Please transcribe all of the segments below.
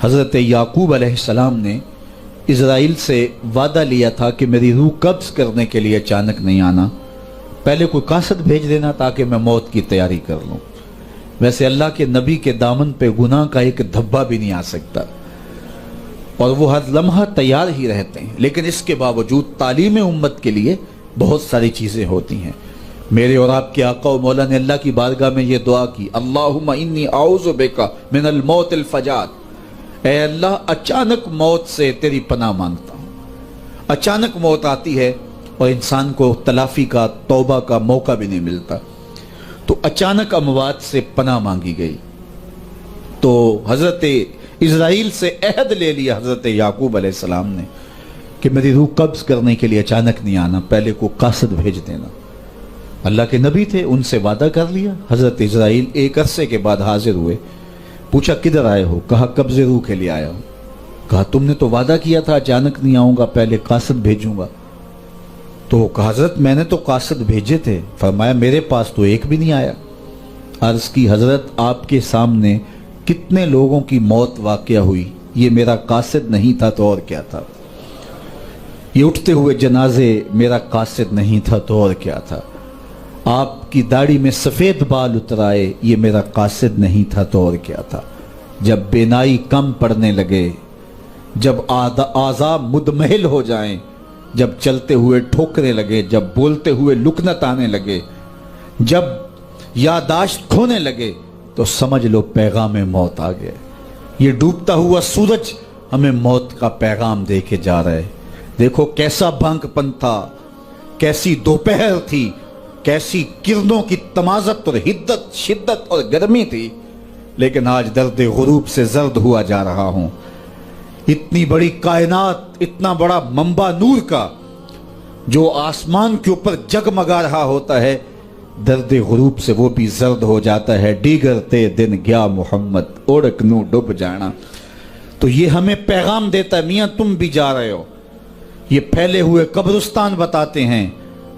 حضرت یعقوب علیہ السلام نے اسرائیل سے وعدہ لیا تھا کہ میری روح قبض کرنے کے لیے اچانک نہیں آنا، پہلے کوئی قاصد بھیج دینا تاکہ میں موت کی تیاری کر لوں۔ ویسے اللہ کے نبی کے دامن پہ گناہ کا ایک دھبا بھی نہیں آ سکتا اور وہ ہر لمحہ تیار ہی رہتے ہیں، لیکن اس کے باوجود تعلیم امت کے لیے بہت ساری چیزیں ہوتی ہیں۔ میرے اور آپ کے آقا و مولا نے اللہ کی بارگاہ میں یہ دعا کی، اللہم انی اعوذ بک من الموت الفجاۃ، اے اللہ اچانک موت سے تیری پناہ مانگتا ہوں۔ اچانک موت آتی ہے اور انسان کو تلافی کا، توبہ کا موقع بھی نہیں ملتا، تو اچانک اموات سے پناہ مانگی گئی۔ تو حضرت اسرائیل سے عہد لے لیا حضرت یعقوب علیہ السلام نے کہ میری روح قبض کرنے کے لیے اچانک نہیں آنا، پہلے کو قاصد بھیج دینا۔ اللہ کے نبی تھے، ان سے وعدہ کر لیا۔ حضرت اسرائیل ایک عرصے کے بعد حاضر ہوئے، پوچھا کدھر آئے ہو؟ کہا قبض روح کے لیے آیا ہوں۔ کہا تم نے تو وعدہ کیا تھا اچانک نہیں آؤں گا، پہلے قاصد بھیجوں گا۔ تو کہا حضرت میں نے تو قاصد بھیجے تھے۔ فرمایا میرے پاس تو ایک بھی نہیں آیا۔ عرض کی حضرت آپ کے سامنے کتنے لوگوں کی موت واقع ہوئی، یہ میرا قاصد نہیں تھا تو اور کیا تھا؟ یہ اٹھتے ہوئے جنازے میرا قاصد نہیں تھا تو اور کیا تھا؟ آپ کی داڑھی میں سفید بال اترائے، یہ میرا قاصد نہیں تھا تو اور کیا تھا؟ جب بینائی کم پڑنے لگے، جب اعضاء مدمحل ہو جائیں، جب چلتے ہوئے ٹھوکرے لگے، جب بولتے ہوئے لکنت آنے لگے، جب یادداشت کھونے لگے، تو سمجھ لو پیغام موت آ گئے۔ یہ ڈوبتا ہوا سورج ہمیں موت کا پیغام دے کے جا رہا ہے۔ دیکھو کیسا بھانک پن تھا، کیسی دوپہر تھی، کیسی کرنوں کی تمازت اور حدت، شدت اور گرمی تھی، لیکن آج درد غروب سے زرد ہوا جا رہا ہوں۔ اتنی بڑی کائنات، اتنا بڑا منبع نور کا جو آسمان کے اوپر جگمگا رہا ہوتا ہے، درد غروب سے وہ بھی زرد ہو جاتا ہے۔ دیگر تے دن گیا محمد اوڑک نو ڈب جانا۔ تو یہ ہمیں پیغام دیتا ہے میاں تم بھی جا رہے ہو۔ یہ پھیلے ہوئے قبرستان بتاتے ہیں۔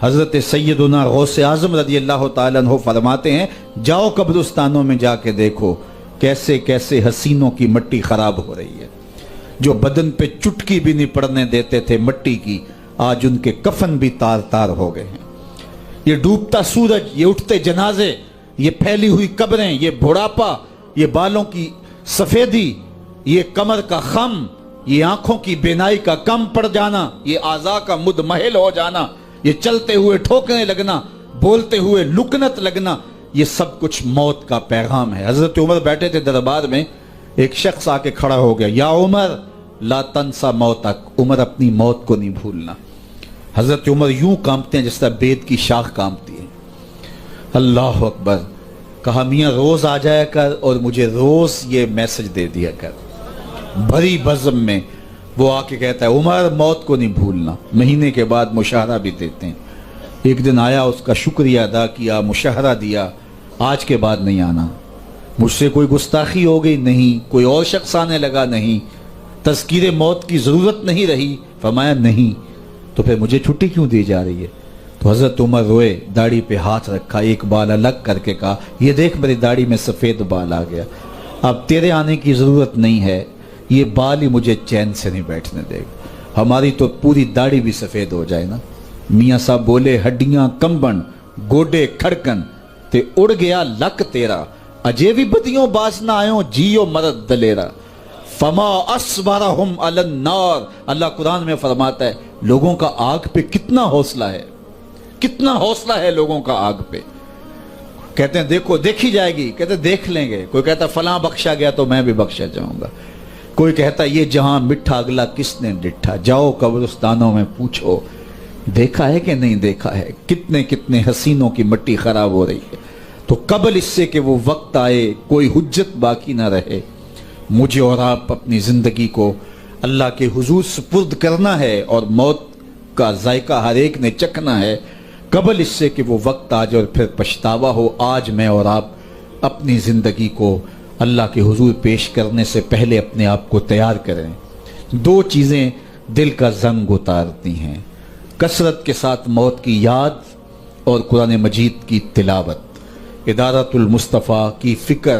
حضرت سیدنا غوث اعظم رضی اللہ تعالیٰ عنہ فرماتے ہیں جاؤ قبرستانوں میں جا کے دیکھو کیسے کیسے حسینوں کی مٹی خراب ہو رہی ہے۔ جو بدن پہ چٹکی بھی نہیں پڑنے دیتے تھے مٹی کی، آج ان کے کفن بھی تار تار ہو گئے ہیں۔ یہ ڈوبتا سورج، یہ اٹھتے جنازے، یہ پھیلی ہوئی قبریں، یہ بڑھاپا، یہ بالوں کی سفیدی، یہ کمر کا خم، یہ آنکھوں کی بینائی کا کم پڑ جانا، یہ اعضاء کا مدمحل ہو جانا، یہ چلتے ہوئے ٹھوکنے لگنا، بولتے ہوئے لکنت لگنا، یہ سب کچھ موت کا پیغام ہے۔ حضرت عمر بیٹھے تھے دربار میں، ایک شخص آ کے کھڑا ہو گیا، یا عمر لا تنسا موتک، عمر اپنی موت کو نہیں بھولنا۔ حضرت عمر یوں کانپتے ہیں جس طرح بید کی شاخ کانپتی ہے۔ اللہ اکبر۔ کہا میاں روز آ جایا کر اور مجھے روز یہ میسج دے دیا کر۔ بھری بزم میں وہ آ کے کہتا ہے عمر موت کو نہیں بھولنا۔ مہینے کے بعد مشاہرہ بھی دیتے ہیں۔ ایک دن آیا، اس کا شکریہ ادا کیا، مشاہرہ دیا، آج کے بعد نہیں آنا۔ مجھ سے کوئی گستاخی ہو گئی؟ نہیں۔ کوئی اور شخص آنے لگا؟ نہیں۔ تذکیر موت کی ضرورت نہیں رہی؟ فرمایا نہیں۔ تو پھر مجھے چھٹی کیوں دی جا رہی ہے؟ تو حضرت عمر روئے، داڑھی پہ ہاتھ رکھا، ایک بال الگ کر کے کہا یہ دیکھ میری داڑھی میں سفید بال آ گیا، اب تیرے آنے کی ضرورت نہیں ہے، یہ بال ہی مجھے چین سے نہیں بیٹھنے دے گا۔ ہماری تو پوری داڑھی بھی سفید ہو جائے نا۔ میاں صاحب بولے ہڈیاں کمبن گوڈے کھڑکن تے اڑ گیا لک تیرا، اجے بھی بدیوں باز نہ آئوں جیو مرد دلیرا، فما اصبرہم علی النار۔ اللہ قرآن میں فرماتا ہے لوگوں کا آگ پہ کتنا حوصلہ ہے، کتنا حوصلہ ہے لوگوں کا آگ پہ۔ کہتے ہیں دیکھو دیکھی جائے گی، کہتے ہیں دیکھ لیں گے۔ کوئی کہتا ہے فلاں بخشا گیا تو میں بھی بخشا جاؤں گا۔ کوئی کہتا ہے یہ جہاں مٹھا اگلا کس نے ڈٹھا، جاؤ قبرستانوں میں پوچھو دیکھا ہے کہ نہیں دیکھا ہے، کتنے کتنے حسینوں کی مٹی خراب ہو رہی ہے۔ تو قبل اس سے کہ وہ وقت آئے کوئی حجت باقی نہ رہے، مجھے اور آپ اپنی زندگی کو اللہ کے حضور سپرد کرنا ہے اور موت کا ذائقہ ہر ایک نے چکھنا ہے، قبل اس سے کہ وہ وقت آ جائے اور پھر پچھتاوا ہو۔ آج میں اور آپ اپنی زندگی کو اللہ کے حضور پیش کرنے سے پہلے اپنے آپ کو تیار کریں۔ دو چیزیں دل کا زنگ اتارتی ہیں، کثرت کے ساتھ موت کی یاد اور قرآن مجید کی تلاوت۔ ادارت المصطفیٰ کی فکر